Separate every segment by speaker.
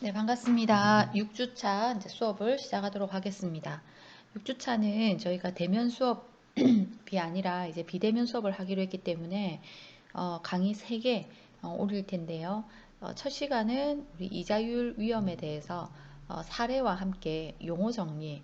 Speaker 1: 네, 반갑습니다. 6주차 이제 수업을 시작하도록 하겠습니다. 6주차는 저희가 대면 수업이 아니라 이제 비대면 수업을 하기로 했기 때문에 강의 3개 올릴 텐데요. 첫 시간은 우리 이자율 위험에 대해서 사례와 함께 용어 정리에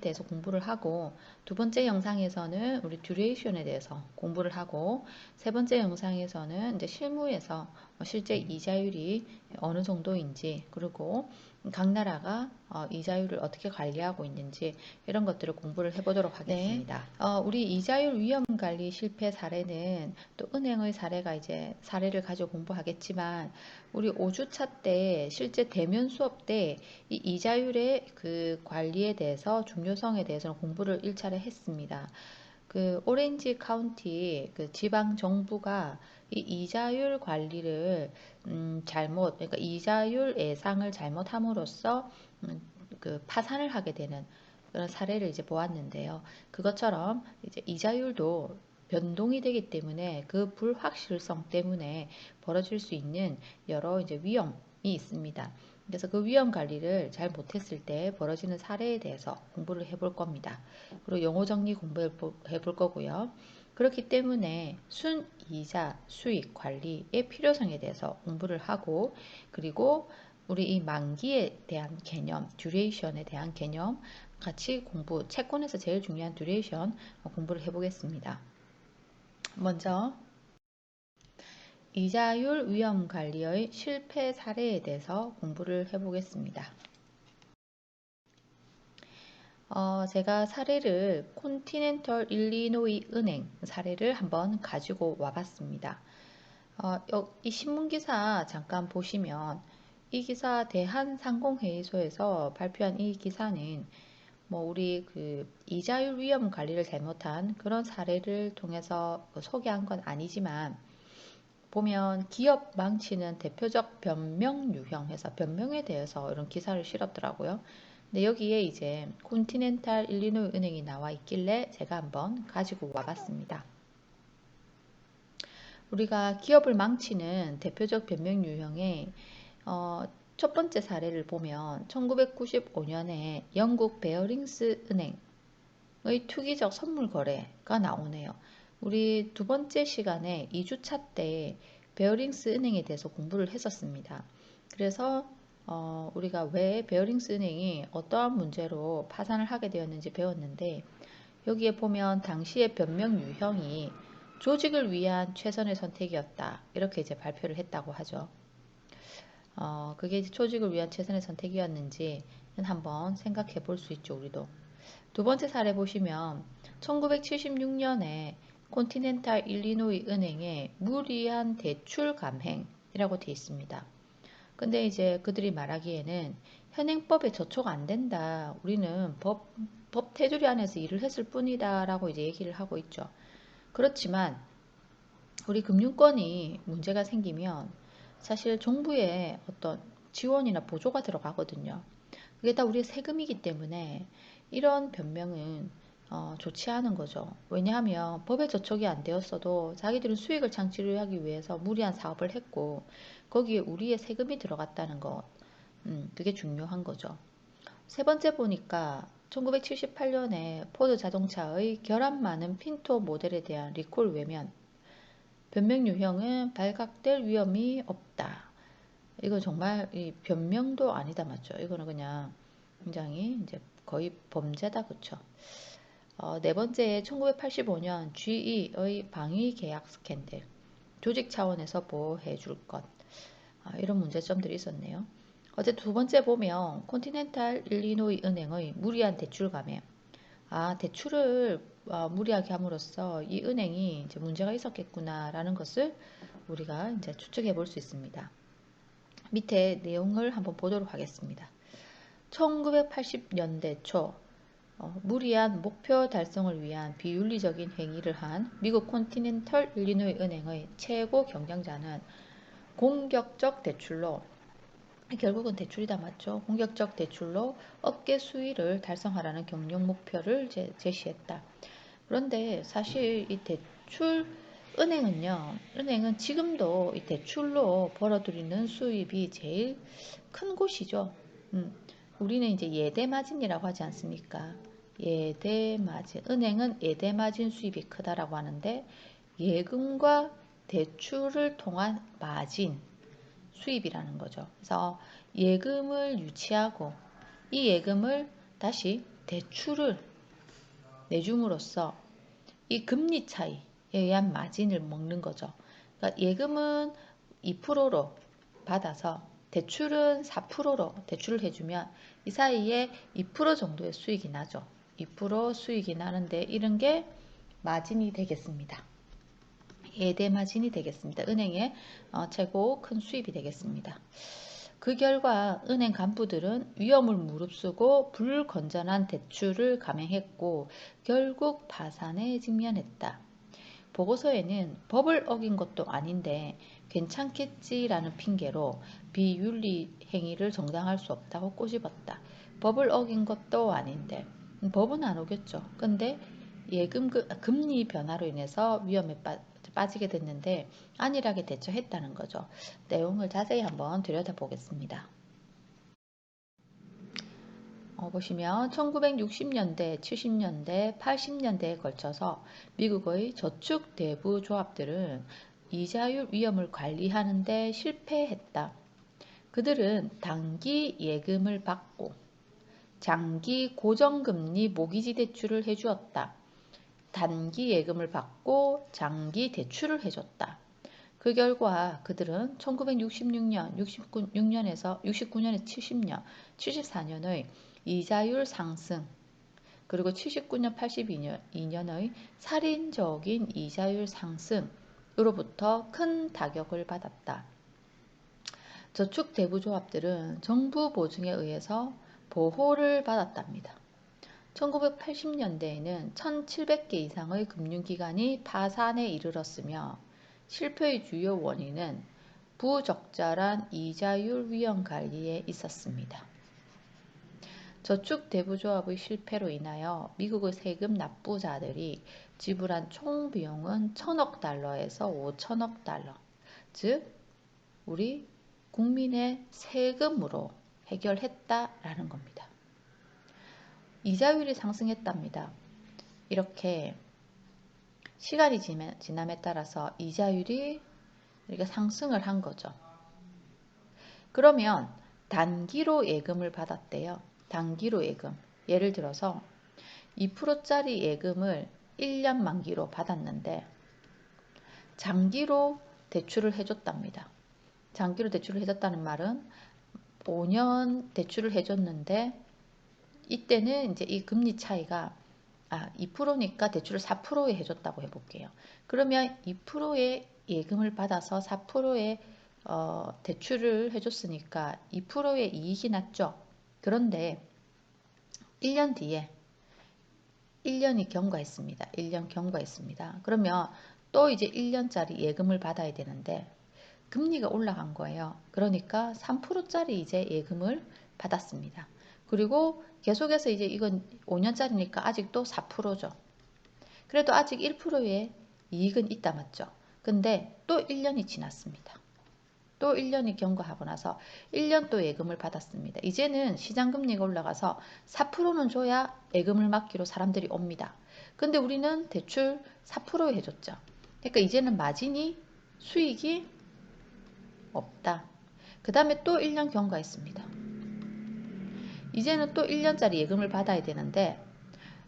Speaker 1: 대해서 공부를 하고, 두 번째 영상에서는 우리 듀레이션에 대해서 공부를 하고, 세 번째 영상에서는 이제 실무에서 실제 이자율이 어느 정도인지, 그리고 각 나라가 이자율을 어떻게 관리하고 있는지, 이런 것들을 공부를 해보도록 하겠습니다. 우리 이자율 위험 관리 실패 사례는 또 은행의 사례가 이제 사례를 가지고 공부하겠지만, 우리 5주차 때 실제 대면 수업 때 이 이자율의 그 관리에 대해서 중요성에 대해서는 공부를 1차례 했습니다. 그 오렌지 카운티 그 지방 정부가 이 이자율 관리를 그러니까 이자율 예상을 잘못함으로써 그 파산을 하게 되는 그런 사례를 이제 보았는데요. 그것처럼 이제 이자율도 변동이 되기 때문에 그 불확실성 때문에 벌어질 수 있는 여러 이제 위험이 있습니다. 그래서 그 위험 관리를 잘 못했을 때 벌어지는 사례에 대해서 공부를 해볼 겁니다. 그리고 용어 정리 공부해 볼 거고요. 그렇기 때문에 순이자 수익 관리의 필요성에 대해서 공부를 하고, 그리고 우리 이 만기에 대한 개념, 듀레이션에 대한 개념 같이 채권에서 제일 중요한 듀레이션 공부를 해보겠습니다. 먼저 이자율 위험 관리의 실패 사례에 대해서 공부를 해보겠습니다. 제가 사례를 콘티넨털 일리노이 은행 사례를 한번 가지고 와봤습니다. 이 신문기사 잠깐 보시면 이 기사 대한상공회의소에서 발표한 이 기사는 뭐 우리 그 이자율 위험 관리를 잘못한 그런 사례를 통해서 소개한 건 아니지만, 보면 기업 망치는 대표적 변명 유형해서 변명에 대해서 이런 기사를 실었더라고요. 근데 여기에 이제 콘티넨탈 일리노이 은행이 나와 있길래 제가 한번 가지고 와봤습니다. 우리가 기업을 망치는 대표적 변명 유형의 첫 번째 사례를 보면 1995년에 영국 베어링스 은행의 투기적 선물 거래가 나오네요. 우리 두 번째 시간에 2주차 때 베어링스 은행에 대해서 공부를 했었습니다. 그래서 우리가 왜 베어링스 은행이 어떠한 문제로 파산을 하게 되었는지 배웠는데, 여기에 보면 당시의 변명 유형이 조직을 위한 최선의 선택이었다, 이렇게 이제 발표를 했다고 하죠. 그게 조직을 위한 최선의 선택이었는지 한번 생각해 볼 수 있죠, 우리도. 두 번째 사례 보시면 1976년에 콘티넨탈 일리노이 은행의 무리한 대출 감행이라고 되어 있습니다. 근데 이제 그들이 말하기에는 현행법에 저촉 안 된다, 우리는 법 테두리 안에서 일을 했을 뿐이다 라고 이제 얘기를 하고 있죠. 그렇지만 우리 금융권이 문제가 생기면 사실 정부의 어떤 지원이나 보조가 들어가거든요. 그게 다 우리의 세금이기 때문에 이런 변명은 좋지 않은 거죠. 왜냐하면 법에 저촉이 안 되었어도 자기들은 수익을 창출을 하기 위해서 무리한 사업을 했고, 거기에 우리의 세금이 들어갔다는 것, 그게 중요한 거죠. 세 번째 보니까 1978년에 포드 자동차의 결함 많은 핀토 모델에 대한 리콜 외면, 변명 유형은 발각될 위험이 없다. 이건 정말 이 변명도 아니다, 맞죠? 이거는 그냥 굉장히 이제 거의 범죄다, 그쵸? 네 번째, 1985년 GE의 방위 계약 스캔들, 조직 차원에서 보호해 줄 것. 이런 문제점들이 있었네요. 어제 두 번째 보면 콘티넨탈 일리노이 은행의 무리한 대출 감행. 대출을 무리하게 함으로써 이 은행이 이제 문제가 있었겠구나라는 것을 우리가 이제 추측해 볼 수 있습니다. 밑에 내용을 한번 보도록 하겠습니다. 1980년대 초 무리한 목표 달성을 위한 비윤리적인 행위를 한 미국 콘티넨털 일리노이 은행의 최고 경영자는 공격적 대출로, 결국은 대출이다, 맞죠? 공격적 대출로 업계 수위를 달성하라는 경영 목표를 제시했다. 그런데 사실 이 대출 은행은 지금도 이 대출로 벌어들이는 수입이 제일 큰 곳이죠. 우리는 이제 예대마진이라고 하지 않습니까? 예대마진. 은행은 예대마진 수입이 크다라고 하는데, 예금과 대출을 통한 마진 수입이라는 거죠. 그래서 예금을 유치하고 이 예금을 다시 대출을 내줌으로써 이 금리 차이에 의한 마진을 먹는 거죠. 그러니까 예금은 2%로 받아서 대출은 4%로 대출을 해주면 이 사이에 2% 정도의 수익이 나죠. 2% 수익이 나는데 이런 게 마진이 되겠습니다. 예대 마진이 되겠습니다. 은행의 최고 큰 수입이 되겠습니다. 그 결과 은행 간부들은 위험을 무릅쓰고 불건전한 대출을 감행했고 결국 파산에 직면했다. 보고서에는 법을 어긴 것도 아닌데 괜찮겠지라는 핑계로 비윤리 행위를 정당할 수 없다고 꼬집었다. 법을 어긴 것도 아닌데 법은 안 어겼죠. 근데 금리 변화로 인해서 위험에 빠지게 됐는데 안일하게 대처했다는 거죠. 내용을 자세히 한번 들여다보겠습니다. 보시면 1960년대, 70년대, 80년대에 걸쳐서 미국의 저축 대부 조합들은 이자율 위험을 관리하는 데 실패했다. 그들은 단기 예금을 받고 장기 고정금리 모기지 대출을 해주었다. 단기 예금을 받고 장기 대출을 해줬다. 그 결과 그들은 1966년, 69년에서 70년, 74년의 이자율 상승, 그리고 79년, 82년의 살인적인 이자율 상승으로부터 큰 타격을 받았다. 저축 대부조합들은 정부 보증에 의해서 보호를 받았답니다. 1980년대에는 1,700개 이상의 금융기관이 파산에 이르렀으며 실패의 주요 원인은 부적절한 이자율 위험 관리에 있었습니다. 저축 대부조합의 실패로 인하여 미국의 세금 납부자들이 지불한 총 비용은 1,000억 달러에서 5천억 달러, 즉 우리 국민의 세금으로 해결했다라는 겁니다. 이자율이 상승했답니다. 이렇게 시간이 지남에 따라서 이자율이 이렇게 상승을 한 거죠. 그러면 단기로 예금을 받았대요. 단기로 예금. 예를 들어서 2%짜리 예금을 1년 만기로 받았는데 장기로 대출을 해줬답니다. 장기로 대출을 해줬다는 말은 5년 대출을 해줬는데 이때는 이제 이 금리 차이가 2%니까 대출을 4%에 해줬다고 해볼게요. 그러면 2%의 예금을 받아서 4%의 대출을 해줬으니까 2%의 이익이 났죠. 그런데 1년 뒤에 1년이 경과했습니다. 1년 경과했습니다. 그러면 또 이제 1년짜리 예금을 받아야 되는데 금리가 올라간 거예요. 그러니까 3%짜리 이제 예금을 받았습니다. 그리고 계속해서 이제 이건 5년짜리니까 아직도 4%죠. 그래도 아직 1%의 이익은 있다 맞죠? 근데 또 1년이 지났습니다. 또 1년이 경과하고 나서 1년 또 예금을 받았습니다. 이제는 시장금리가 올라가서 4%는 줘야 예금을 맡기로 사람들이 옵니다. 근데 우리는 대출 4%에 해줬죠. 그러니까 이제는 마진이 수익이 없다. 그 다음에 또 1년 경과했습니다. 이제는 또 1년짜리 예금을 받아야 되는데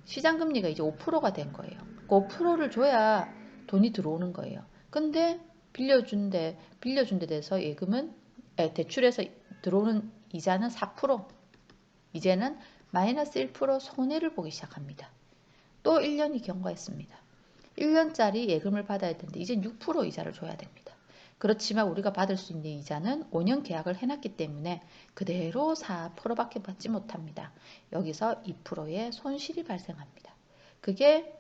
Speaker 1: 시장금리가 이제 5%가 된 거예요. 그 5%를 줘야 돈이 들어오는 거예요. 근데 빌려준 데 대해서 대출해서 들어오는 이자는 4%. 이제는 마이너스 1% 손해를 보기 시작합니다. 또 1년이 경과했습니다. 1년짜리 예금을 받아야 되는데 이제 6% 이자를 줘야 됩니다. 그렇지만 우리가 받을 수 있는 이자는 5년 계약을 해놨기 때문에 그대로 4%밖에 받지 못합니다. 여기서 2%의 손실이 발생합니다. 그게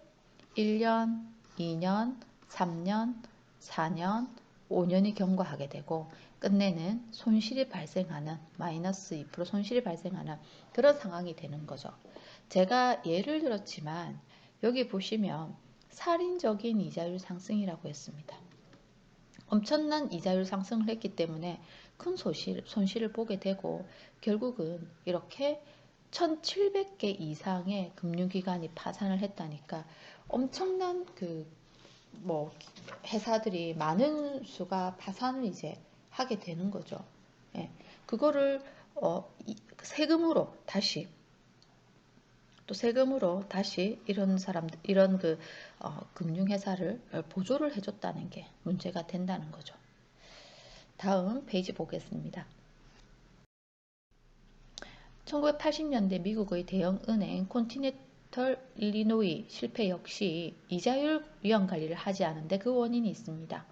Speaker 1: 1년, 2년, 3년, 4년, 5년이 경과하게 되고 끝내는 손실이 발생하는 마이너스 2% 손실이 발생하는 그런 상황이 되는 거죠. 제가 예를 들었지만 여기 보시면 살인적인 이자율 상승이라고 했습니다. 엄청난 이자율 상승을 했기 때문에 큰 손실을 보게 되고 결국은 이렇게 1700개 이상의 금융기관이 파산을 했다니까 엄청난 뭐 회사들이 많은 수가 파산을 이제 하게 되는 거죠. 예, 그거를 세금으로 다시 또 세금으로 다시 이런 사람들 이런 금융회사를 보조를 해줬다는 게 문제가 된다는 거죠. 다음 페이지 보겠습니다. 1980년대 미국의 대형 은행 콘티넨털 일리노이 실패 역시 이자율 위험 관리를 하지 않은데 그 원인이 있습니다.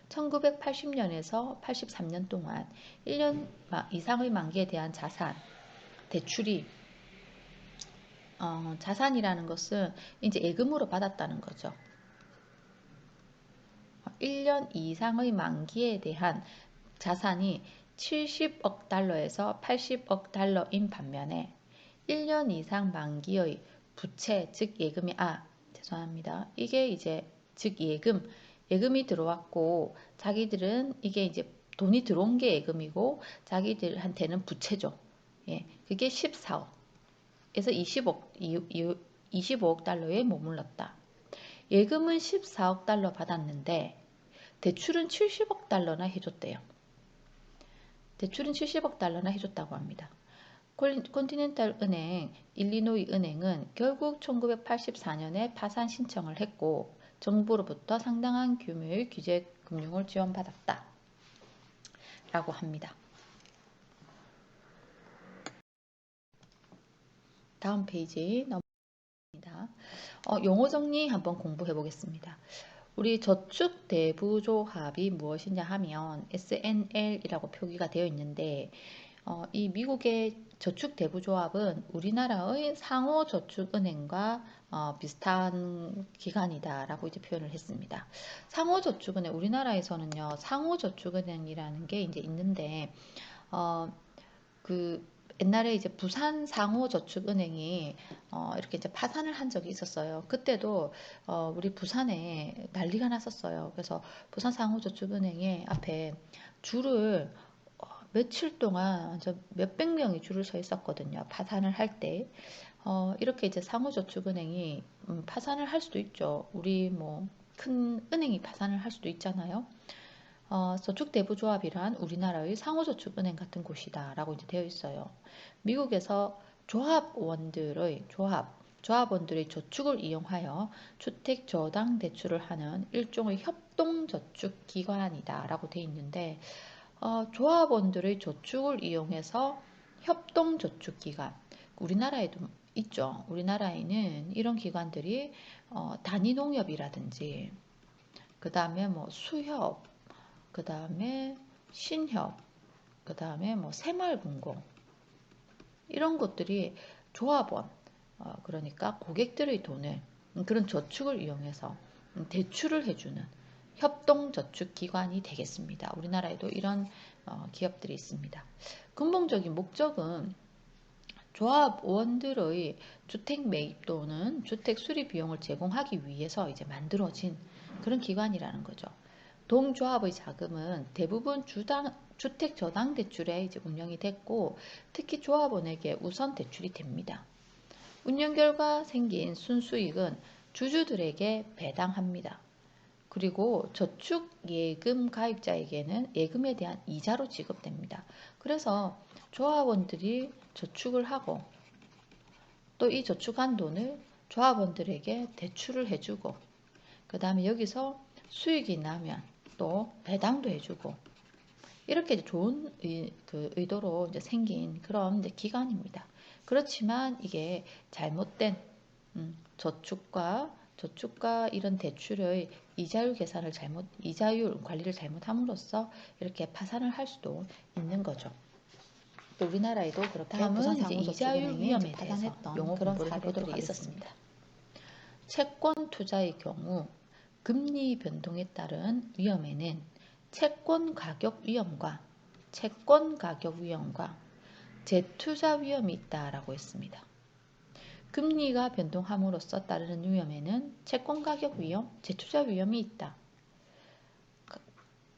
Speaker 1: 1980년에서 83년 동안 1년 이상의 만기에 대한 자산, 대출이 자산이라는 것은 이제 예금으로 받았다는 거죠. 1년 이상의 만기에 대한 자산이 70억 달러에서 80억 달러인 반면에 1년 이상 만기의 부채, 즉 예금이 죄송합니다. 이게 이제 즉 예금이 들어왔고 자기들은 이게 이제 돈이 들어온 게 예금이고 자기들한테는 부채죠. 예, 그게 14억에서 25억 달러에 머물렀다. 예금은 14억 달러 받았는데 대출은 70억 달러나 해줬대요. 대출은 70억 달러나 해줬다고 합니다. 콘티넨탈 은행, 일리노이 은행은 결국 1984년에 파산 신청을 했고 정부로부터 상당한 규모의 규제 금융을 지원받았다. 라고 합니다. 다음 페이지 넘어갑니다. 용어 정리 한번 공부해 보겠습니다. 우리 저축대부조합이 무엇이냐 하면 SNL이라고 표기가 되어 있는데 이 미국의 저축대부조합은 우리나라의 상호저축은행과 비슷한 기관이다라고 이제 표현을 했습니다. 상호저축은행 우리나라에서는요 상호저축은행이라는 게 이제 있는데 옛날에 이제 부산 상호저축은행이 이렇게 이제 파산을 한 적이 있었어요. 그때도 우리 부산에 난리가 났었어요. 그래서 부산 상호저축은행에 앞에 줄을 며칠 동안 완전 몇백 명이 줄을 서 있었거든요. 파산을 할 때. 이렇게 이제 상호저축은행이 파산을 할 수도 있죠. 우리 뭐 큰 은행이 파산을 할 수도 있잖아요. 저축대부조합이란 우리나라의 상호저축은행 같은 곳이다 라고 이제 되어 있어요. 미국에서 조합원들의 저축을 이용하여 주택 저당 대출을 하는 일종의 협동저축기관이다 라고 되어 있는데 조합원들의 저축을 이용해서 협동저축기관 우리나라에도 있죠. 우리나라에는 이런 기관들이 단위농협이라든지 그 다음에 뭐 수협 그 다음에 신협, 그 다음에 뭐 새마을금고 이런 것들이 조합원, 그러니까 고객들의 돈을 그런 저축을 이용해서 대출을 해주는 협동저축기관이 되겠습니다. 우리나라에도 이런 기업들이 있습니다. 근본적인 목적은 조합원들의 주택 매입 또는 주택 수리 비용을 제공하기 위해서 이제 만들어진 그런 기관이라는 거죠. 동조합의 자금은 대부분 주택 저당 대출에 이제 운영이 됐고 특히 조합원에게 우선 대출이 됩니다. 운영 결과 생긴 순수익은 주주들에게 배당합니다. 그리고 저축 예금 가입자에게는 예금에 대한 이자로 지급됩니다. 그래서 조합원들이 저축을 하고 또 이 저축한 돈을 조합원들에게 대출을 해주고 그 다음에 여기서 수익이 나면 또 배당도 해주고 이렇게 좋은 의도로 이제 생긴 그런 이제 기관입니다. 그렇지만 이게 잘못된 저축과 이런 대출의 이자율 관리를 잘못함으로써 이렇게 파산을 할 수도 있는 거죠. 또 우리나라에도 그렇게 다음은 이제 이자율 위험에 대해서 용어 공부를 해보도록 하겠습니다. 채권 투자의 경우 금리 변동에 따른 위험에는 채권 가격 위험과 재투자 위험이 있다라고 했습니다. 금리가 변동함으로써 따르는 위험에는 채권 가격 위험, 재투자 위험이 있다.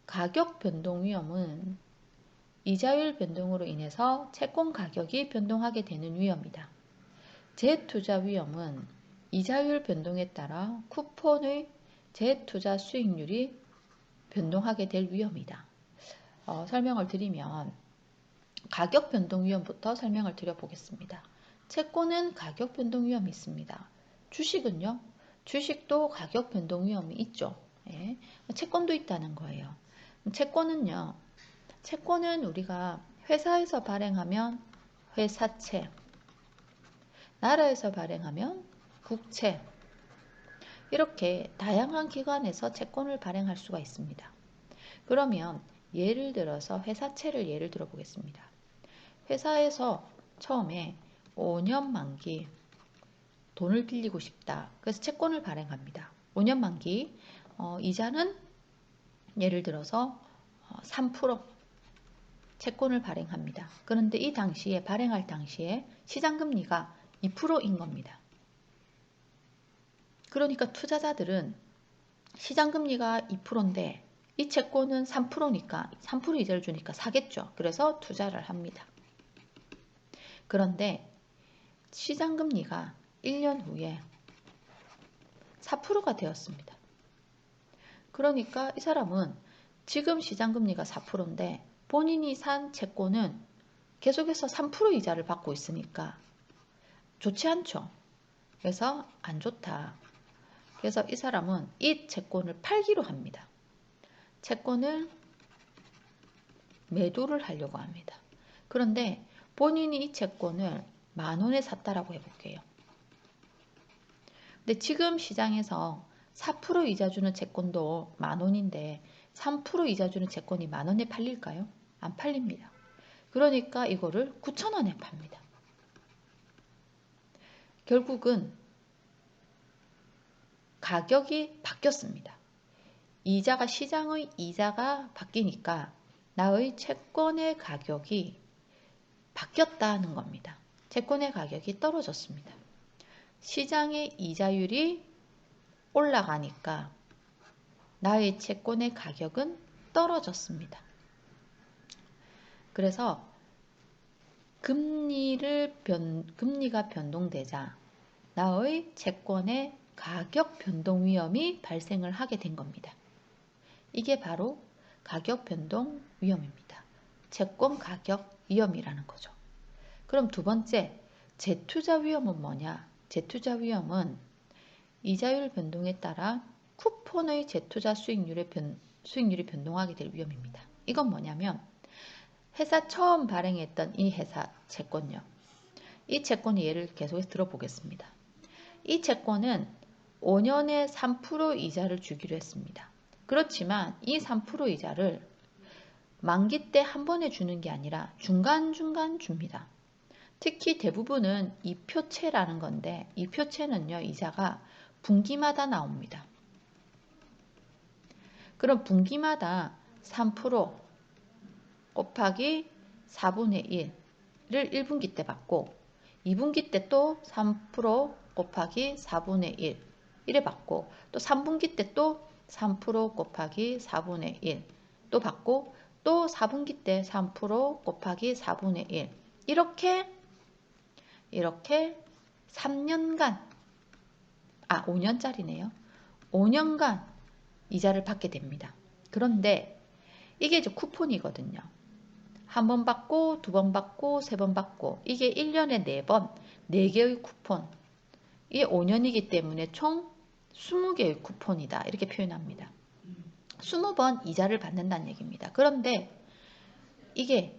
Speaker 1: 가격 변동 위험은 이자율 변동으로 인해서 채권 가격이 변동하게 되는 위험이다. 재투자 위험은 이자율 변동에 따라 쿠폰의 재투자 수익률이 변동하게 될 위험이다. 설명을 드리면 가격 변동 위험부터 설명을 드려보겠습니다. 채권은 가격 변동 위험이 있습니다. 주식은요? 주식도 가격 변동 위험이 있죠. 예. 채권도 있다는 거예요. 채권은요? 채권은 우리가 회사에서 발행하면 회사채, 나라에서 발행하면 국채, 이렇게 다양한 기관에서 채권을 발행할 수가 있습니다. 그러면 예를 들어서 회사채를 예를 들어 보겠습니다. 회사에서 처음에 5년 만기 돈을 빌리고 싶다. 그래서 채권을 발행합니다. 5년 만기 이자는 예를 들어서 3% 채권을 발행합니다. 그런데 이 당시에 발행할 당시에 시장금리가 2%인 겁니다. 그러니까 투자자들은 시장금리가 2%인데 이 채권은 3%니까 3% 이자를 주니까 사겠죠. 그래서 투자를 합니다. 그런데 시장금리가 1년 후에 4%가 되었습니다. 그러니까 이 사람은 지금 시장금리가 4%인데 본인이 산 채권은 계속해서 3% 이자를 받고 있으니까 좋지 않죠. 그래서 안 좋다. 그래서 이 사람은 이 채권을 팔기로 합니다. 채권을 매도를 하려고 합니다. 그런데 본인이 이 채권을 10,000원에 샀다라고 해볼게요. 근데 지금 시장에서 4% 이자 주는 채권도 10,000원인데 3% 이자 주는 채권이 10,000원에 팔릴까요? 안 팔립니다. 그러니까 이거를 9,000원에 팝니다. 결국은 가격이 바뀌었습니다. 이자가 시장의 이자가 바뀌니까 나의 채권의 가격이 바뀌었다는 겁니다. 채권의 가격이 떨어졌습니다. 시장의 이자율이 올라가니까 나의 채권의 가격은 떨어졌습니다. 그래서 금리가 변동되자 나의 채권의 가격 변동 위험이 발생을 하게 된 겁니다. 이게 바로 가격 변동 위험입니다. 채권 가격 위험이라는 거죠. 그럼 두 번째, 재투자 위험은 뭐냐? 재투자 위험은 이자율 변동에 따라 쿠폰의 재투자 수익률이 변동하게 될 위험입니다. 이건 뭐냐면 회사 처음 발행했던 이 회사 채권요. 이 채권의 예를 계속해서 들어보겠습니다. 이 채권은 5년에 3% 이자를 주기로 했습니다. 그렇지만 이 3% 이자를 만기 때 한 번에 주는 게 아니라 중간중간 줍니다. 특히 대부분은 이표채라는 건데 이표채는요 이자가 분기마다 나옵니다. 그럼 분기마다 3% 곱하기 4분의 1을 1분기 때 받고 2분기 때 또 3% 곱하기 4분의 1 이래 받고 또 3분기 때 또 3% 곱하기 4분의 1 또 받고 또 4분기 때 3% 곱하기 4분의 1 이렇게 3년간 5년짜리네요. 5년간 이자를 받게 됩니다. 그런데 이게 이제 쿠폰이거든요. 한 번 받고 두 번 받고 세 번 받고 이게 1년에 4번 4개의 쿠폰 이게 5년이기 때문에 총 20개의 쿠폰이다 이렇게 표현합니다. 20번 이자를 받는다는 얘기입니다. 그런데 이게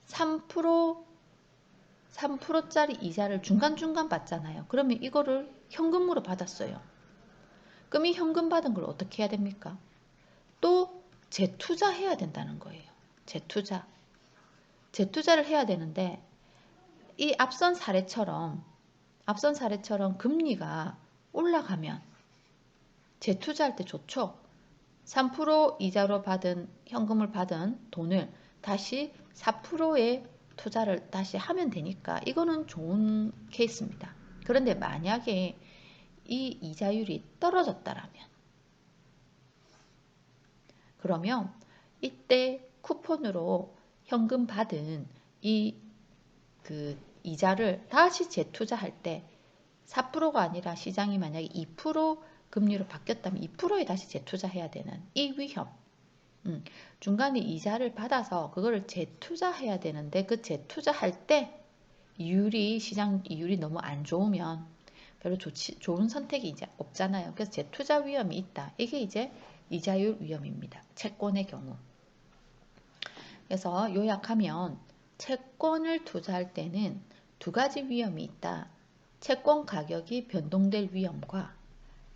Speaker 1: 3%짜리 이자를 중간중간 받잖아요. 그러면 이거를 현금으로 받았어요. 그럼 이 현금 받은 걸 어떻게 해야 됩니까? 또 재투자해야 된다는 거예요. 재투자를 해야 되는데 이 앞선 사례처럼 금리가 올라가면 재투자할 때 좋죠. 3% 이자로 받은 현금을 받은 돈을 다시 4%의 투자를 다시 하면 되니까 이거는 좋은 케이스입니다. 그런데 만약에 이 이자율이 떨어졌다라면, 그러면 이때 쿠폰으로 현금 받은 이 그 이자를 다시 재투자할 때 4%가 아니라 시장이 만약에 2% 금리로 바뀌었다면 2%에 다시 재투자해야 되는 이 위험. 중간에 이자를 받아서 그거를 재투자해야 되는데 그 재투자할 때 시장 이율이 너무 안 좋으면 별로 좋은 선택이 이제 없잖아요. 그래서 재투자 위험이 있다. 이게 이제 이자율 위험입니다. 채권의 경우. 그래서 요약하면 채권을 투자할 때는 두 가지 위험이 있다. 채권 가격이 변동될 위험과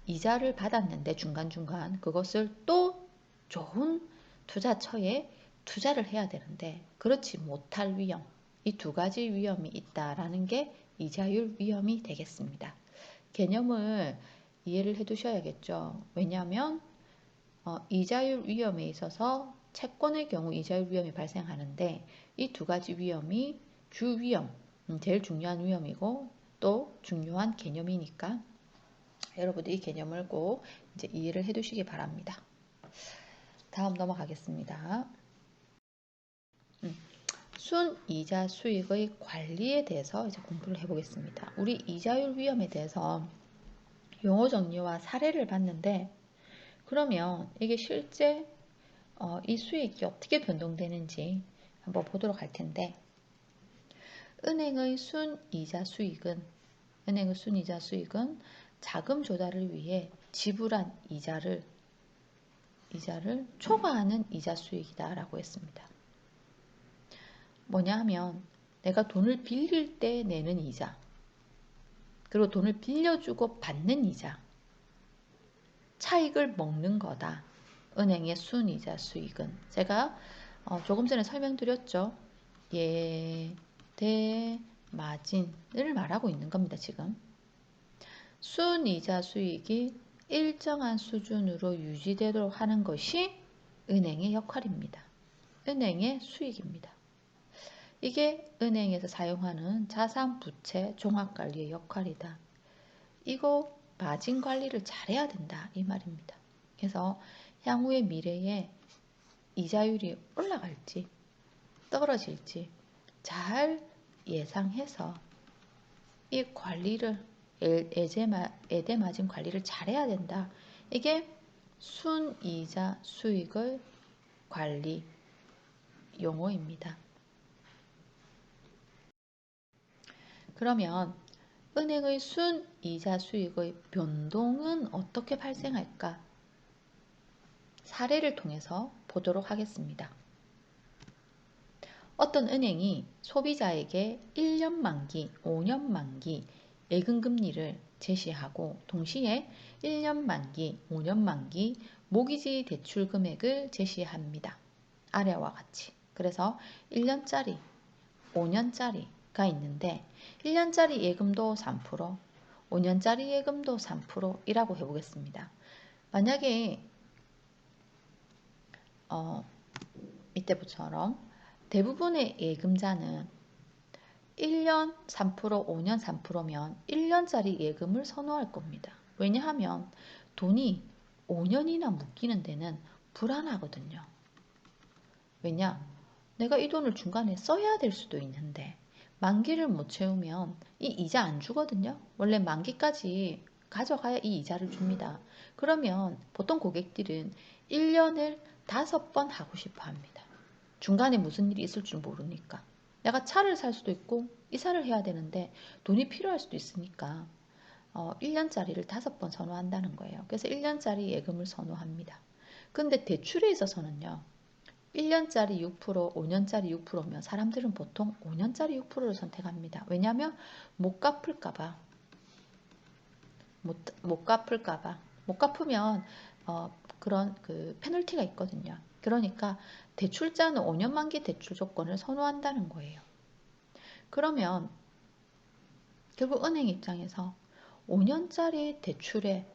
Speaker 1: 이자를 받았는데 중간중간 그것을 또 좋은 투자처에 투자를 해야 되는데 그렇지 못할 위험, 이 두 가지 위험이 있다라는 게 이자율 위험이 되겠습니다. 개념을 이해를 해 두셔야겠죠. 왜냐하면 이자율 위험에 있어서 채권의 경우 이자율 위험이 발생하는데 이 두 가지 위험이 주 위험, 제일 중요한 위험이고 또 중요한 개념이니까 여러분들 이 개념을 꼭 이제 이해를 해 두시기 바랍니다. 다음 넘어가겠습니다. 순이자 수익의 관리에 대해서 이제 공부를 해보겠습니다. 우리 이자율 위험에 대해서 용어 정리와 사례를 봤는데 그러면 이게 실제 이 수익이 어떻게 변동되는지 한번 보도록 할 텐데 은행의 순이자 수익은 자금 조달을 위해 지불한 이자를 초과하는 이자 수익이다 라고 했습니다. 뭐냐 하면 내가 돈을 빌릴 때 내는 이자 그리고 돈을 빌려주고 받는 이자 차익을 먹는 거다. 은행의 순이자 수익은 제가 조금 전에 설명드렸죠. 대 마진을 말하고 있는 겁니다. 지금 순이자 수익이 일정한 수준으로 유지되도록 하는 것이 은행의 역할입니다. 은행의 수익입니다. 이게 은행에서 사용하는 자산 부채 종합관리의 역할이다. 이거 마진 관리를 잘해야 된다 이 말입니다. 그래서 향후의 미래에 이자율이 올라갈지 떨어질지 잘 예상해서 이 관리를 에대 마진 관리를 잘해야 된다. 이게 순이자 수익의 관리 용어입니다. 그러면 은행의 순이자 수익의 변동은 어떻게 발생할까? 사례를 통해서 보도록 하겠습니다. 어떤 은행이 소비자에게 1년 만기, 5년 만기 예금금리를 제시하고 동시에 1년 만기, 5년 만기 모기지 대출 금액을 제시합니다. 아래와 같이. 그래서 1년짜리, 5년짜리가 있는데 1년짜리 예금도 3%, 5년짜리 예금도 3%이라고 해보겠습니다. 만약에 이때부처럼 대부분의 예금자는 1년 3%, 5년 3%면 1년짜리 예금을 선호할 겁니다. 왜냐하면 돈이 5년이나 묶이는 데는 불안하거든요. 왜냐? 내가 이 돈을 중간에 써야 될 수도 있는데 만기를 못 채우면 이 이자 안 주거든요. 원래 만기까지 가져가야 이 이자를 줍니다. 그러면 보통 고객들은 1년을 5번 하고 싶어 합니다. 중간에 무슨 일이 있을 줄 모르니까. 내가 차를 살 수도 있고 이사를 해야 되는데 돈이 필요할 수도 있으니까 1년짜리를 5번 선호한다는 거예요. 그래서 1년짜리 예금을 선호합니다. 근데 대출에 있어서는요. 1년짜리 6%, 5년짜리 6%면 사람들은 보통 5년짜리 6%를 선택합니다. 왜냐하면 못 갚을까봐. 못 갚을까봐. 못 갚으면 그런 그 페널티가 있거든요. 그러니까 대출자는 5년 만기 대출 조건을 선호한다는 거예요. 그러면 결국 은행 입장에서 5년짜리 대출의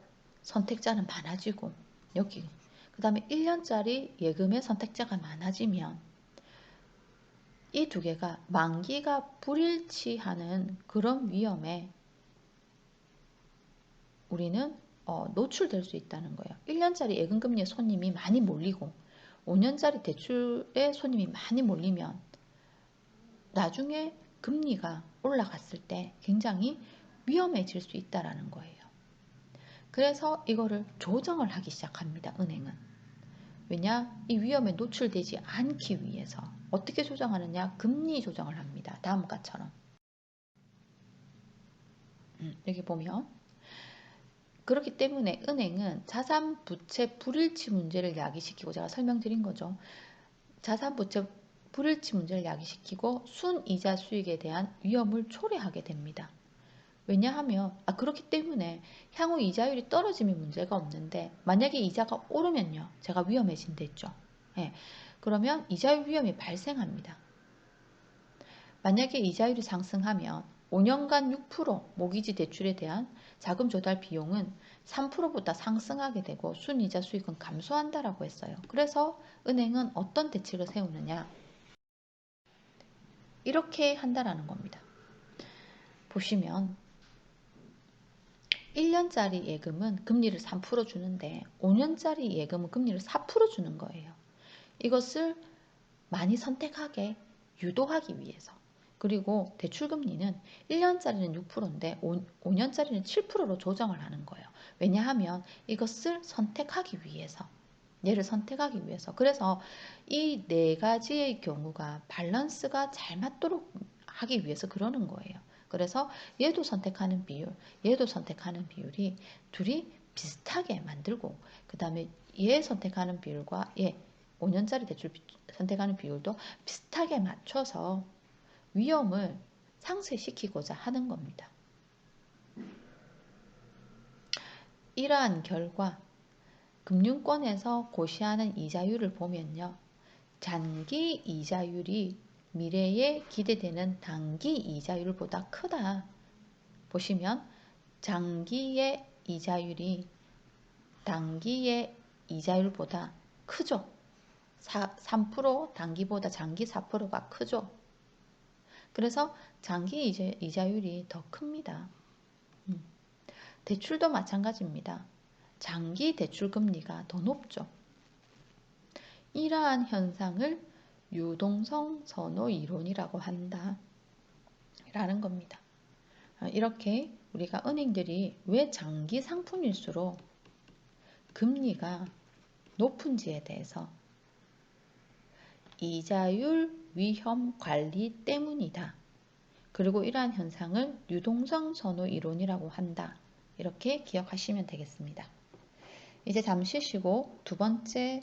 Speaker 1: 선택자는 많아지고 여기 그 다음에 1년짜리 예금의 선택자가 많아지면 이 두 개가 만기가 불일치하는 그런 위험에 우리는 노출될 수 있다는 거예요. 1년짜리 예금금리에 손님이 많이 몰리고 5년짜리 대출에 손님이 많이 몰리면 나중에 금리가 올라갔을 때 굉장히 위험해질 수 있다는 거예요. 그래서 이거를 조정을 하기 시작합니다. 은행은. 왜냐? 이 위험에 노출되지 않기 위해서. 어떻게 조정하느냐? 금리 조정을 합니다. 다음과처럼. 여기 보면 그렇기 때문에 은행은 자산 부채 불일치 문제를 야기시키고, 제가 설명드린 거죠. 자산 부채 불일치 문제를 야기시키고 순이자 수익에 대한 위험을 초래하게 됩니다. 왜냐하면 그렇기 때문에 향후 이자율이 떨어지면 문제가 없는데, 만약에 이자가 오르면요, 제가 위험해진댔죠. 예, 그러면 이자율 위험이 발생합니다. 만약에 이자율이 상승하면 5년간 6% 모기지 대출에 대한 자금 조달 비용은 3%보다 상승하게 되고 순이자 수익은 감소한다라고 했어요. 그래서 은행은 어떤 대책을 세우느냐, 이렇게 한다라는 겁니다. 보시면 1년짜리 예금은 금리를 3% 주는데 5년짜리 예금은 금리를 4% 주는 거예요. 이것을 많이 선택하게 유도하기 위해서. 그리고 대출금리는 1년짜리는 6%인데 5년짜리는 7%로 조정을 하는 거예요. 왜냐하면 이것을 선택하기 위해서. 얘를 선택하기 위해서. 그래서 이 네 가지의 경우가 밸런스가 잘 맞도록 하기 위해서 그러는 거예요. 그래서 얘도 선택하는 비율, 얘도 선택하는 비율이 둘이 비슷하게 만들고, 그 다음에 얘 선택하는 비율과 얘 5년짜리 대출 선택하는 비율도 비슷하게 맞춰서 위험을 상쇄시키고자 하는 겁니다. 이러한 결과 금융권에서 고시하는 이자율을 보면요, 장기 이자율이 미래에 기대되는 단기 이자율보다 크다. 보시면 장기의 이자율이 단기의 이자율보다 크죠. 3% 단기보다 장기 4%가 크죠. 그래서 장기 이자율이 더 큽니다. 대출도 마찬가지입니다. 장기 대출 금리가 더 높죠. 이러한 현상을 유동성 선호 이론이라고 한다 라는 겁니다. 이렇게 우리가 은행들이 왜 장기 상품일수록 금리가 높은지에 대해서 이자율 위험 관리 때문이다. 그리고 이러한 현상을 유동성 선호 이론이라고 한다. 이렇게 기억하시면 되겠습니다. 이제 잠시 쉬고 두 번째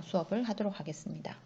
Speaker 1: 수업을 하도록 하겠습니다.